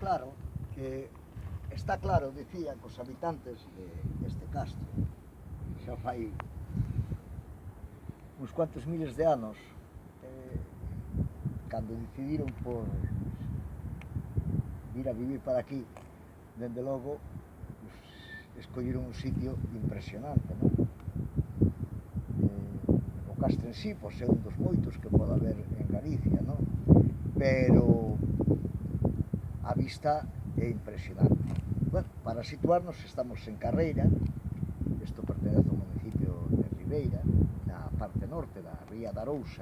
claro que está claro, dicía, que os habitantes deste castro xa fai uns cuantos miles de anos cando decidiron por vir a vivir para aquí, dende logo escolleron un sitio impresionante, non? O castro en sí, pois, é un dos moitos que pode haber en Galicia, non? Pero a vista é impresionante. Bueno, para situarnos, estamos en Carreira, isto pertenece ao municipio de Ribeira, na parte norte da ría da Arousa.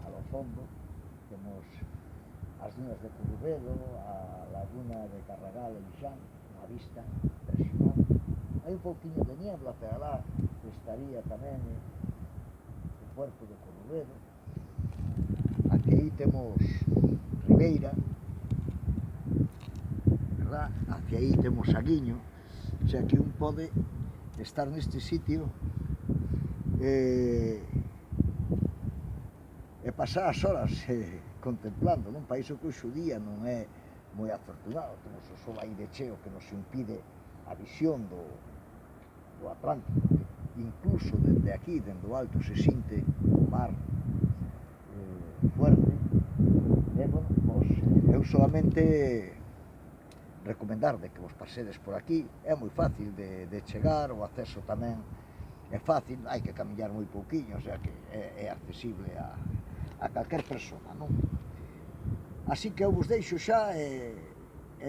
Ao fondo temos as dunas de Currubedo, a laguna de Carragal e Lixán, unha vista impresionante. Hai un pouquinho de niebla, pero alá estaría tamén o puerto de Currubedo. Aquí aí temos Ribeira, verdad? Hacia aí temos Aguiño, o sea que un pode estar neste sitio e pasar as horas contemplando, non? Para iso que hoxe o día non é moi afortunado, temos o sol aí de cheo que nos impide a visión do Atlántico, que incluso dende aquí, dende o alto, se sinte o mar fuerte. E, bueno, pois, eu solamente recomendarde que vos pasedes por aquí, é moi fácil de chegar, o acceso tamén é fácil, hai que camiñar moi pouquiño, o sea que é accesible a calquer persona, non? Así que eu vos deixo xa e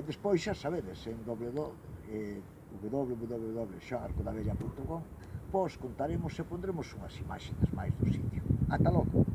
despois xa sabedes, en www.xoanarcodabella.com pois contaremos e pondremos unhas imaxes máis do sitio. Ata logo!